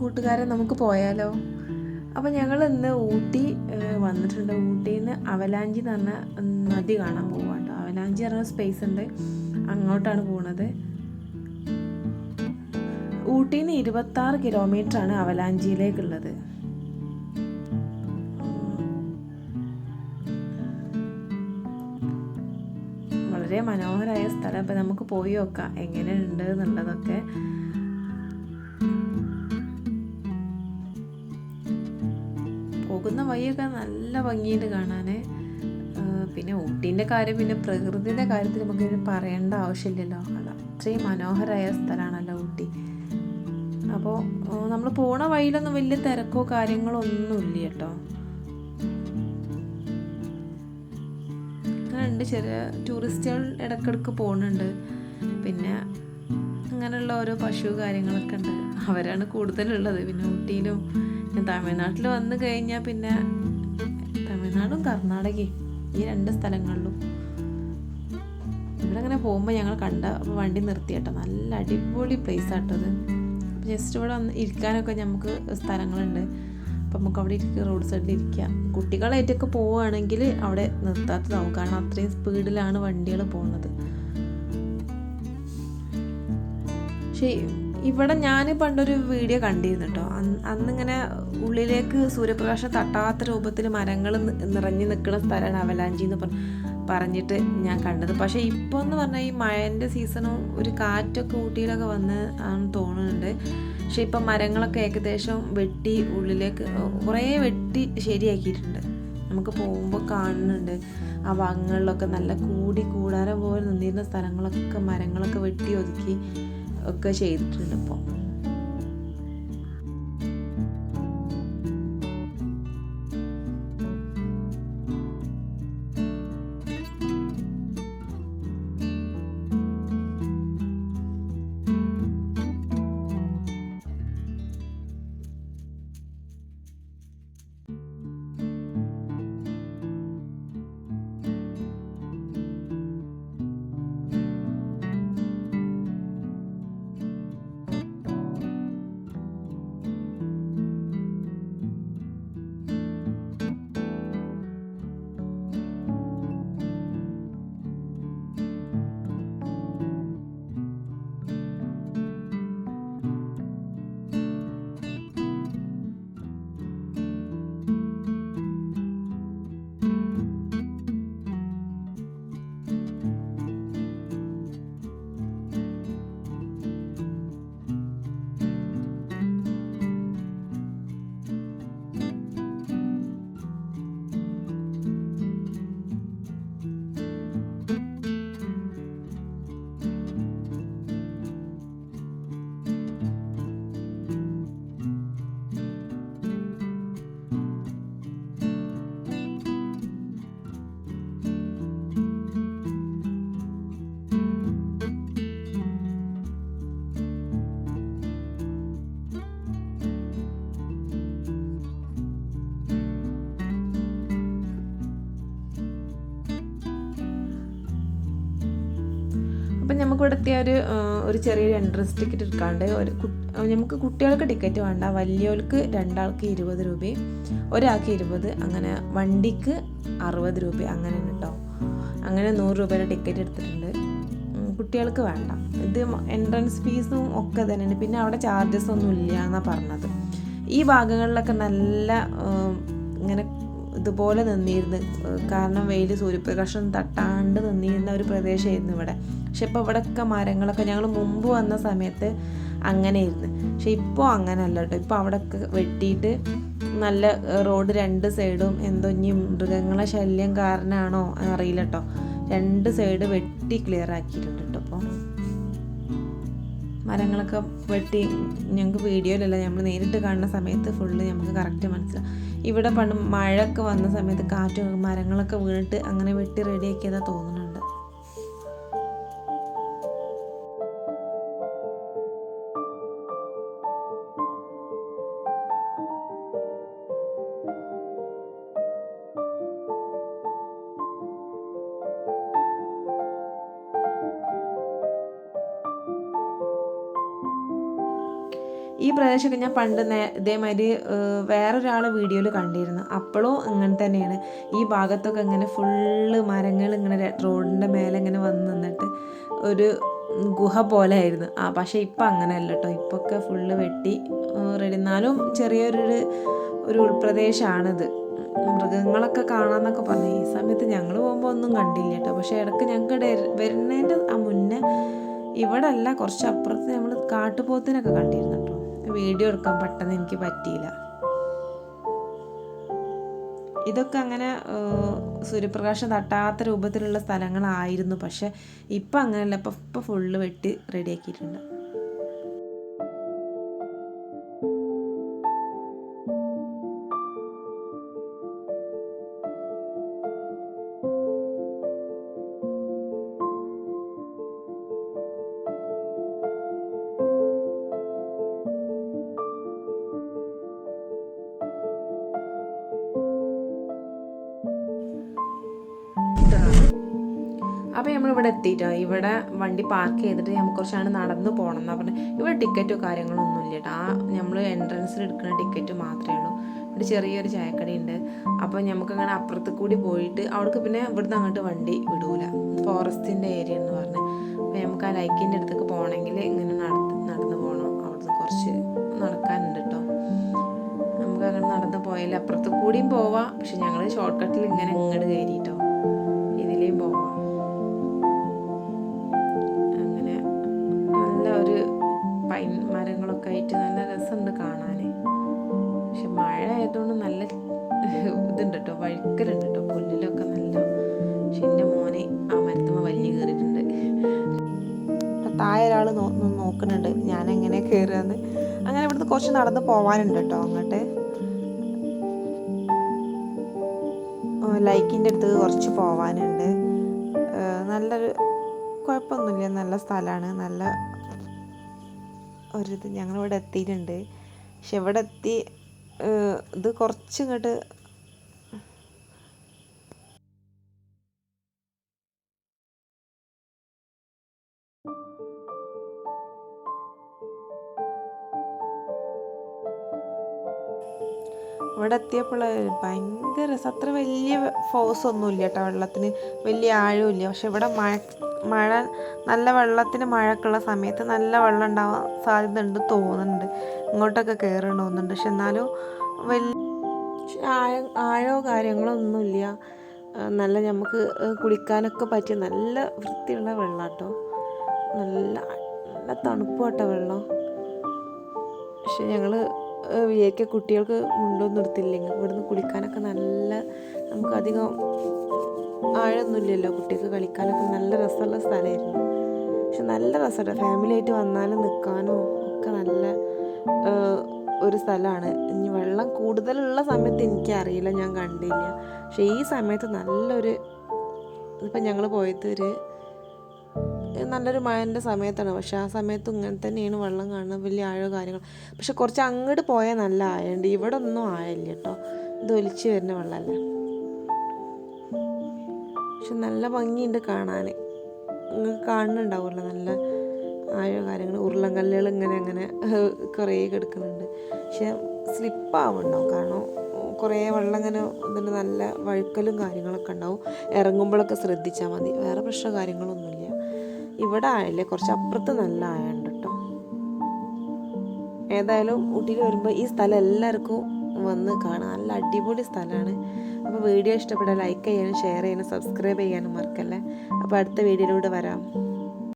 കൂട്ടുകാരെ നമുക്ക് പോയാലോ? അപ്പോൾ ഞങ്ങൾ ഇന്ന് ഊട്ടി വന്നിട്ടുണ്ട്. ഊട്ടിയിൽ നിന്ന് അവലാഞ്ചി എന്ന് പറഞ്ഞ നദി കാണാൻ പോവാം കേട്ടോ. അവലാഞ്ചി പറഞ്ഞ സ്പേസ് ഉണ്ട്, അങ്ങോട്ടാണ് പോകുന്നത്. ഊട്ടിയിൽ നിന്ന് 26 കിലോമീറ്ററാണ് അവലാഞ്ചിയിലേക്കുള്ളത്. വളരെ മനോഹരമായ സ്ഥലം. അപ്പോൾ നമുക്ക് പോയി നോക്കാം എങ്ങനെയുണ്ട് എന്നുള്ളതൊക്കെ. പോകുന്ന വഴിയൊക്കെ നല്ല ഭംഗിയുണ്ട് കാണാൻ. പിന്നെ ഊട്ടീൻ്റെ കാര്യം, പിന്നെ പ്രകൃതിയുടെ കാര്യത്തിൽ നമുക്ക് പറയേണ്ട ആവശ്യമില്ലല്ലോ. അത് അത്രയും മനോഹരമായ സ്ഥലമാണല്ലോ ഊട്ടി. അപ്പോൾ നമ്മൾ പോണ വഴിയിലൊന്നും വലിയ തിരക്കോ കാര്യങ്ങളോ ഒന്നുമില്ല കേട്ടോ. അങ്ങനെയുണ്ട്, ചെറിയ ടൂറിസ്റ്റുകൾ ഇടയ്ക്കിടയ്ക്ക് പോകുന്നുണ്ട്. പിന്നെ അങ്ങനെയുള്ള ഓരോ പശു കാര്യങ്ങളൊക്കെ ഉണ്ട്, അവരാണ് കൂടുതലുള്ളത്. പിന്നെ ഊട്ടിയിലും തമിഴ്നാട്ടിൽ വന്നു കഴിഞ്ഞാൽ പിന്നെ തമിഴ്നാടും കർണാടകയും ഈ 2 സ്ഥലങ്ങളിലും ഇവിടെ അങ്ങനെ പോകുമ്പോൾ ഞങ്ങൾ കണ്ട വണ്ടി നിർത്തി കേട്ടോ. നല്ല അടിപൊളി പ്ലേസ് ആട്ടത്. ജസ്റ്റ് ഇവിടെ വന്ന് ഇരിക്കാനൊക്കെ നമുക്ക് സ്ഥലങ്ങളുണ്ട്. അപ്പം നമുക്ക് അവിടെ ഇരിക്കുക, റോഡ് സൈഡിൽ ഇരിക്കുക. കുട്ടികളായിട്ടൊക്കെ പോവുകയാണെങ്കിൽ അവിടെ നിർത്താത്തതാവും, കാരണം അത്രയും സ്പീഡിലാണ് വണ്ടികൾ പോകുന്നത്. പക്ഷേ ഇവിടെ ഞാൻ പണ്ടൊരു വീഡിയോ കണ്ടിരുന്നു കേട്ടോ. അന്നിങ്ങനെ ഉള്ളിലേക്ക് സൂര്യപ്രകാശം തട്ടാത്ത രൂപത്തിൽ മരങ്ങൾ നിറഞ്ഞു നിൽക്കുന്ന സ്ഥലമാണ് അവലാഞ്ചി എന്ന് പറഞ്ഞിട്ട് ഞാൻ കണ്ടത്. പക്ഷേ ഇപ്പോൾ എന്ന് പറഞ്ഞാൽ ഈ മഴൻ്റെ സീസണും ഒരു കാറ്റൊക്കെ ഊട്ടിയിലൊക്കെ വന്ന് ആണെന്ന് തോന്നുന്നുണ്ട്. പക്ഷേ ഇപ്പം മരങ്ങളൊക്കെ ഏകദേശം വെട്ടി ഉള്ളിലേക്ക് കുറേ വെട്ടി ശരിയാക്കിയിട്ടുണ്ട്. നമുക്ക് പോകുമ്പോൾ കാണുന്നുണ്ട് ആ ഭാഗങ്ങളിലൊക്കെ നല്ല കൂടാരം പോലെ നിന്നിരുന്ന സ്ഥലങ്ങളൊക്കെ മരങ്ങളൊക്കെ വെട്ടി ഒതുക്കി ഒക്കെ ചെയ്തിട്ടുണ്ട് ഇപ്പോൾ. അപ്പം നമുക്കിവിടെ എത്തിയ ഒരു ചെറിയൊരു എൻട്രൻസ് ടിക്കറ്റ് എടുക്കാണ്ട് നമുക്ക് കുട്ടികൾക്ക് ടിക്കറ്റ് വേണ്ട, വലിയവർക്ക് 2 ആൾക്ക് 20 രൂപയും ഒരാൾക്ക് 20, അങ്ങനെ വണ്ടിക്ക് 60 രൂപ അങ്ങനെ കേട്ടോ. അങ്ങനെ 100 രൂപയുടെ ടിക്കറ്റ് എടുത്തിട്ടുണ്ട്. കുട്ടികൾക്ക് വേണ്ട. ഇത് എൻട്രൻസ് ഫീസും ഒക്കെ തന്നെയാണ്. പിന്നെ അവിടെ ചാർജസ് ഒന്നും ഇല്ല എന്നാണ് പറഞ്ഞത്. ഈ ഭാഗങ്ങളിലൊക്കെ നല്ല ഇങ്ങനെ ഇതുപോലെ നിന്നിരുന്ന്, കാരണം വെയിൽ സൂര്യപ്രകാശം തട്ടാണ്ട് നിന്നിരുന്ന ഒരു പ്രദേശമായിരുന്നു ഇവിടെ. പക്ഷെ ഇപ്പോൾ ഇവിടെയൊക്കെ മരങ്ങളൊക്കെ ഞങ്ങൾ മുമ്പ് വന്ന സമയത്ത് അങ്ങനെയായിരുന്നു. പക്ഷെ ഇപ്പോൾ അങ്ങനെയല്ല കേട്ടോ. ഇപ്പോൾ അവിടെയൊക്കെ വെട്ടിയിട്ട് നല്ല റോഡ് 2 സൈഡും എന്തോ ഇനി മൃഗങ്ങളെ ശല്യം കാരണമാണോ അറിയില്ല കേട്ടോ, 2 സൈഡ് വെട്ടി ക്ലിയർ ആക്കിയിട്ടുണ്ട് കേട്ടോ. അപ്പോൾ മരങ്ങളൊക്കെ വെട്ടി ഞങ്ങൾക്ക് വീഡിയോയിലല്ല, നമ്മൾ നേരിട്ട് കാണുന്ന സമയത്ത് ഫുള്ള് നമുക്ക് കറക്റ്റ് മനസ്സിലാവും. ഇവിടെ പണ്ട് മഴയൊക്കെ വന്ന സമയത്ത് കാറ്റും മരങ്ങളൊക്കെ വീണിട്ട് അങ്ങനെ വെട്ടി റെഡിയാക്കിയതാ തോന്നുന്നുണ്ട്. ഈ പ്രദേശമൊക്കെ ഞാൻ പണ്ട് ഇതേമാതിരി വേറൊരാളെ വീഡിയോയിൽ കണ്ടിരുന്നു. അപ്പോഴും ഇങ്ങനെ തന്നെയാണ്. ഈ ഭാഗത്തൊക്കെ ഇങ്ങനെ ഫുള്ള് മരങ്ങൾ ഇങ്ങനെ റോഡിൻ്റെ മേലെ ഇങ്ങനെ വന്ന് നിന്നിട്ട് ഒരു ഗുഹ പോലെ ആയിരുന്നു. പക്ഷേ ഇപ്പം അങ്ങനെയല്ല കേട്ടോ. ഇപ്പോൾ ഒക്കെ ഫുള്ള് വെട്ടി റെഡി. എന്നാലും ചെറിയൊരു ഉൾപ്രദേശമാണിത്. മൃഗങ്ങളൊക്കെ കാണാമെന്നൊക്കെ പറഞ്ഞു. ഈ സമയത്ത് ഞങ്ങൾ പോകുമ്പോൾ ഒന്നും കണ്ടില്ല കേട്ടോ. പക്ഷേ ഇടയ്ക്ക് ഞങ്ങൾക്ക് വരുന്നതിൻ്റെ മുന്നേ ഇവിടെ അല്ല, കുറച്ച് അപ്പുറത്ത് നമ്മൾ കാട്ടുപോത്തിനൊക്കെ കണ്ടിരുന്നു കേട്ടോ. വീഡിയോ എടുക്കാൻ പെട്ടെന്ന് എനിക്ക് പറ്റിയില്ല. ഇതൊക്കെ അങ്ങനെ സൂര്യപ്രകാശം തട്ടാത്ത രൂപത്തിലുള്ള സ്ഥലങ്ങളായിരുന്നു. പക്ഷെ ഇപ്പം അങ്ങനെയല്ല. ഇപ്പം ഫുള്ള് വെട്ടി റെഡിയാക്കിയിട്ടുണ്ട്. അപ്പോൾ നമ്മളിവിടെ എത്തിയിട്ടോ. ഇവിടെ വണ്ടി പാർക്ക് ചെയ്തിട്ട് നമുക്ക് കുറച്ചാണ് നടന്ന് പോകണം എന്നാണ് പറഞ്ഞത്. ഇവിടെ ടിക്കറ്റോ കാര്യങ്ങളൊന്നും ഇല്ല കേട്ടോ. നമ്മൾ എൻട്രൻസിൽ എടുക്കുന്ന ടിക്കറ്റ് മാത്രമേ ഉള്ളൂ. ഇവിടെ ചെറിയൊരു ചായക്കട ഉണ്ട്. അപ്പോൾ നമുക്കങ്ങനെ അപ്പുറത്ത് കൂടി പോയിട്ട് അവിടേക്ക് പിന്നെ ഇവിടുന്ന് അങ്ങോട്ട് വണ്ടി വിടൂല, ഫോറസ്റ്റിൻ്റെ ഏരിയ എന്ന് പറഞ്ഞ്. അപ്പോൾ നമുക്ക് ആ ലൈക്കിൻ്റെ അടുത്തേക്ക് പോകണമെങ്കിൽ ഇങ്ങനെ നടന്ന് പോകണം. അവിടുന്ന് കുറച്ച് നടക്കാനുണ്ട് കേട്ടോ. നമുക്ക് അങ്ങനെ നടന്ന് പോയാൽ അപ്പുറത്ത് കൂടിയും പോവാം. പക്ഷെ ഞങ്ങൾ ഷോർട്ട് കട്ടിൽ ഇങ്ങനെ ഇങ്ങോട്ട് കയറിയിട്ടോ ഇതിലേയും പോവാം. പൈൻ മരങ്ങളൊക്കെ ആയിട്ട് നല്ല രസമുണ്ട് കാണാൻ. പക്ഷെ മഴ ആയതുകൊണ്ട് നല്ല ഇതുണ്ട് കേട്ടോ, വഴുക്കലുണ്ട് കേട്ടോ, പുല്ലിലൊക്കെ നല്ല. പക്ഷെ എൻ്റെ മോനെ ആ മരത്തുമ്പോൾ വലിഞ്ഞ് കയറിയിട്ടുണ്ട്. അപ്പം താഴെ ഒരാൾ നോക്കുന്നുണ്ട് ഞാനെങ്ങനെ കയറുകയെന്ന്. അങ്ങനെ ഇവിടുന്ന് കുറച്ച് നടന്ന് പോകാനുണ്ട് കേട്ടോ. അങ്ങോട്ട് ലൈക്കിൻ്റെ അടുത്ത് കുറച്ച് പോകാനുണ്ട്. നല്ലൊരു കുഴപ്പമൊന്നുമില്ല, നല്ല സ്ഥലമാണ്. നല്ല ഒരിത് ഞങ്ങളിവിടെ എത്തിയിട്ടുണ്ട്. പക്ഷെ ഇവിടെ എത്തി ഇത് കുറച്ചിങ്ങോട്ട് ഇവിടെ എത്തിയപ്പോൾ ഭയങ്കര രസം. അത്ര വലിയ ഫോഴ്സ് ഒന്നുമില്ല കേട്ടോ, വെള്ളത്തിന് വലിയ ആഴമില്ല. പക്ഷെ ഇവിടെ മഴ നല്ല വെള്ളത്തിന് മഴക്കുള്ള സമയത്ത് നല്ല വെള്ളം ഉണ്ടാവാൻ സാധ്യത ഉണ്ട് തോന്നുന്നുണ്ട്. ഇങ്ങോട്ടൊക്കെ കയറണമെന്നുണ്ട്. പക്ഷെ എന്നാലും ആഴോ കാര്യങ്ങളോ ഒന്നുമില്ല. നല്ല നമുക്ക് കുളിക്കാനൊക്കെ പറ്റിയ നല്ല വൃത്തിയുള്ള വെള്ളം കേട്ടോ. നല്ല തണുപ്പ് കേട്ടോ വെള്ളം. പക്ഷെ ഞങ്ങൾ വിചാരിക്കുക കുട്ടികൾക്ക് മുണ്ടൊന്നും എടുത്തില്ലെങ്കിൽ ഇവിടുന്ന് കുളിക്കാനൊക്കെ നല്ല, നമുക്കധികം ആഴൊന്നുമില്ലല്ലോ, കുട്ടികൾക്ക് കളിക്കാനൊക്കെ നല്ല രസമുള്ള സ്ഥലമായിരുന്നു. പക്ഷെ നല്ല രസമാണ്. ഫാമിലി ആയിട്ട് വന്നാലും നിൽക്കാനോ ഒക്കെ നല്ല ഒരു സ്ഥലമാണ്. ഇനി വെള്ളം കൂടുതലുള്ള സമയത്ത് എനിക്കറിയില്ല, ഞാൻ കണ്ടില്ല. പക്ഷെ ഈ സമയത്ത് നല്ലൊരു, ഇപ്പം ഞങ്ങൾ പോയത് നല്ലൊരു മഴൻ്റെ സമയത്താണ്. പക്ഷെ ആ സമയത്ത് ഇങ്ങനെ തന്നെയാണ് വെള്ളം കാണുന്നത്, വലിയ ആഴോ കാര്യങ്ങൾ. പക്ഷെ കുറച്ച് അങ്ങോട്ട് പോയാൽ നല്ല ആഴമുണ്ട്. ഇവിടെ ഒന്നും ആഴമില്ല കേട്ടോ, ഇത് ഒലിച്ച് വരുന്ന വെള്ളമല്ലേ. പക്ഷെ നല്ല ഭംഗിയുണ്ട് കാണാൻ. നിങ്ങൾക്ക് കാണുന്നുണ്ടാവുമല്ലോ നല്ല ആഴോ കാര്യങ്ങൾ. ഉരുളൻകല്ലുകൾ അങ്ങനെ കുറേ കിടക്കുന്നുണ്ട്. പക്ഷെ സ്ലിപ്പാവുന്നുണ്ടാവും, കാരണം കുറേ വെള്ളം ഇങ്ങനെ ഇതിൻ്റെ നല്ല വഴുക്കലും കാര്യങ്ങളൊക്കെ ഉണ്ടാവും. ഇറങ്ങുമ്പോഴൊക്കെ ശ്രദ്ധിച്ചാൽ മതി, വേറെ പ്രശ്നം കാര്യങ്ങളൊന്നുമില്ല. ഇവിടെ ആഴല്ലേ, കുറച്ച് അപ്പുറത്ത് നല്ല ആഴമുണ്ട് കേട്ടോ. ഏതായാലും ഊട്ടിയിൽ വരുമ്പോൾ ഈ സ്ഥലം എല്ലാവർക്കും വന്ന് കാണാം. നല്ല അടിപൊളി സ്ഥലമാണ്. അപ്പോൾ വീഡിയോ ഇഷ്ടപ്പെട്ടാൽ ലൈക്ക് ചെയ്യാനും ഷെയർ ചെയ്യാനും സബ്സ്ക്രൈബ് ചെയ്യാനും മറക്കല്ലേ. അപ്പോൾ അടുത്ത വീഡിയോയിലൂടെ വരാം.